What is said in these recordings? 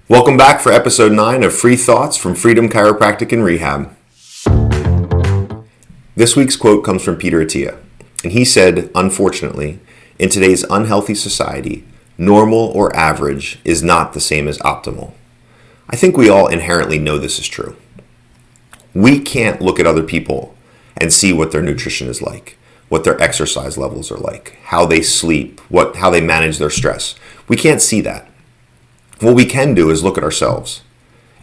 Welcome back for episode 9 of Free Thoughts from Freedom Chiropractic and Rehab. This week's quote comes from Peter Attia, and he said, "Unfortunately, in today's unhealthy society, normal or average is not the same as optimal." I think we all inherently know this is true. We can't look at other people and see what their nutrition is like, what their exercise levels are like, how they sleep, how they manage their stress. We can't see that. What we can do is look at ourselves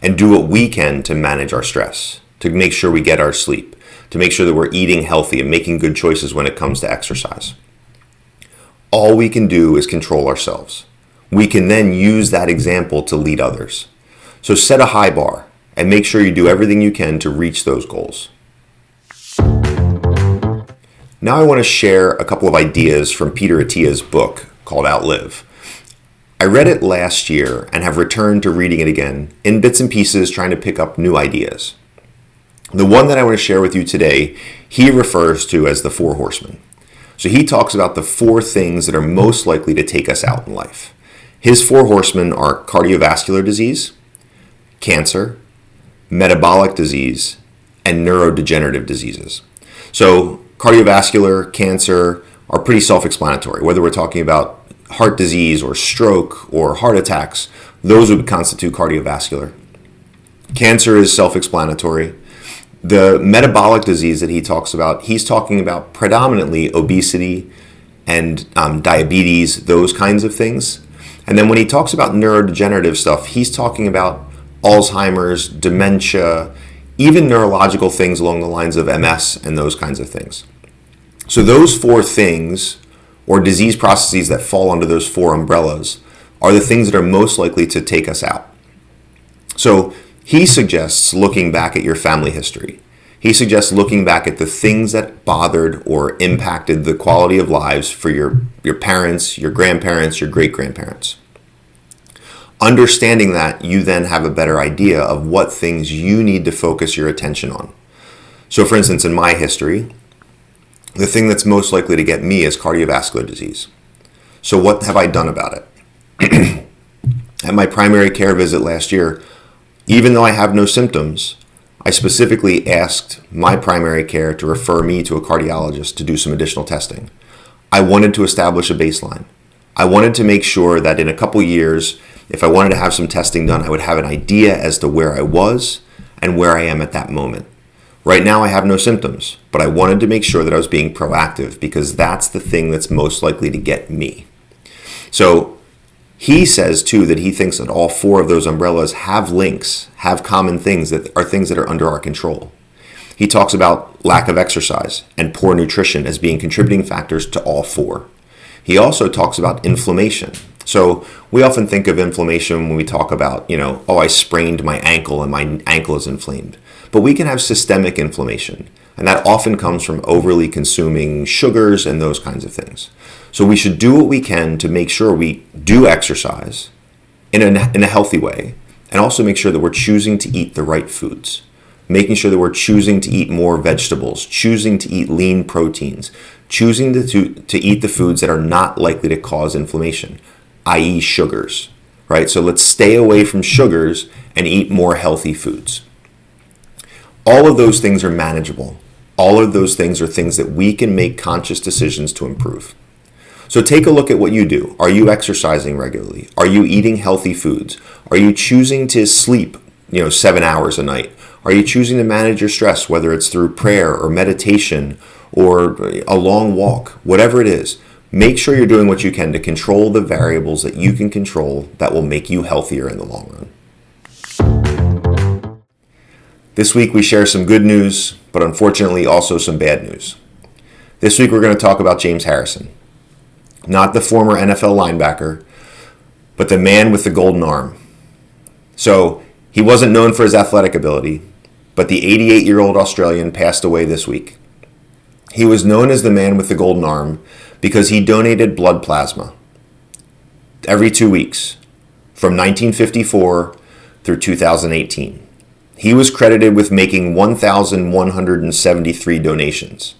and do what we can to manage our stress, to make sure we get our sleep, to make sure that we're eating healthy and making good choices when it comes to exercise. All we can do is control ourselves. We can then use that example to lead others. So set a high bar and make sure you do everything you can to reach those goals. Now I want to share a couple of ideas from Peter Attia's book called Outlive. I read it last year and have returned to reading it again in bits and pieces, trying to pick up new ideas. The one that I want to share with you today, he refers to as the Four Horsemen. So he talks about the 4 things that are most likely to take us out in life. His 4 horsemen are cardiovascular disease, cancer, metabolic disease, and neurodegenerative diseases. So cardiovascular, cancer are pretty self-explanatory. Whether we're talking about heart disease or stroke or heart attacks, those would constitute cardiovascular. Cancer is self-explanatory. The metabolic disease that he talks about, he's talking about predominantly obesity and diabetes, those kinds of things. And then when he talks about neurodegenerative stuff, he's talking about Alzheimer's, dementia, even neurological things along the lines of MS and those kinds of things. So those 4 things, or disease processes that fall under those 4 umbrellas, are the things that are most likely to take us out. So he suggests looking back at your family history. He suggests looking back at the things that bothered or impacted the quality of lives for your parents, your grandparents, your great-grandparents. Understanding that, you then have a better idea of what things you need to focus your attention on. So for instance, in my history, the thing that's most likely to get me is cardiovascular disease. So what have I done about it? At my primary care visit last year, even though I have no symptoms, I specifically asked my primary care to refer me to a cardiologist to do some additional testing. I wanted to establish a baseline. I wanted to make sure that in a couple years, if I wanted to have some testing done, I would have an idea as to where I was and where I am at that moment. Right now I have no symptoms, but I wanted to make sure that I was being proactive because that's the thing that's most likely to get me. So he says too that he thinks that all 4 of those umbrellas have links, have common things that are under our control. He talks about lack of exercise and poor nutrition as being contributing factors to all 4. He also talks about inflammation. So we often think of inflammation when we talk about, I sprained my ankle and my ankle is inflamed. But we can have systemic inflammation, and that often comes from overly consuming sugars and those kinds of things. So we should do what we can to make sure we do exercise in a healthy way, and also make sure that we're choosing to eat the right foods, making sure that we're choosing to eat more vegetables, choosing to eat lean proteins, choosing to eat the foods that are not likely to cause inflammation, i.e. sugars, right? So let's stay away from sugars and eat more healthy foods. All of those things are manageable. All of those things are things that we can make conscious decisions to improve. So take a look at what you do. Are you exercising regularly? Are you eating healthy foods? Are you choosing to sleep, 7 hours a night? Are you choosing to manage your stress, whether it's through prayer or meditation or a long walk, whatever it is? Make sure you're doing what you can to control the variables that you can control that will make you healthier in the long run. This week we share some good news, but unfortunately also some bad news. This week we're going to talk about James Harrison. Not the former NFL linebacker, but the man with the golden arm. So he wasn't known for his athletic ability, but the 88-year-old Australian passed away this week. He was known as the man with the golden arm because he donated blood plasma every 2 weeks from 1954 through 2018. He was credited with making 1,173 donations.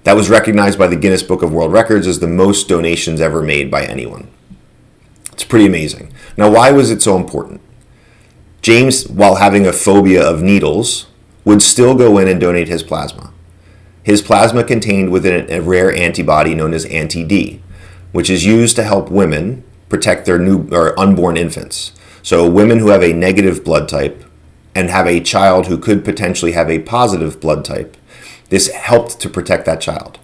That was recognized by the Guinness Book of World Records as the most donations ever made by anyone. It's pretty amazing. Now, why was it so important? James, while having a phobia of needles, would still go in and donate his plasma. His plasma contained within it a rare antibody known as anti-D, which is used to help women protect their new or unborn infants. So women who have a negative blood type and have a child who could potentially have a positive blood type, this helped to protect that child.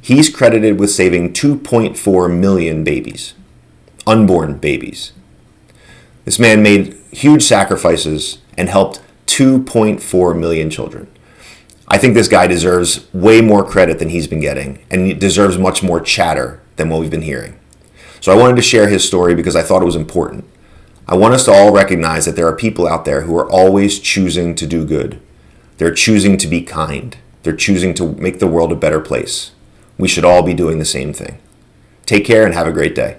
He's credited with saving 2.4 million babies, unborn babies. This man made huge sacrifices and helped 2.4 million children. I think this guy deserves way more credit than he's been getting, and he deserves much more chatter than what we've been hearing. So I wanted to share his story because I thought it was important. I want us to all recognize that there are people out there who are always choosing to do good. They're choosing to be kind. They're choosing to make the world a better place. We should all be doing the same thing. Take care and have a great day.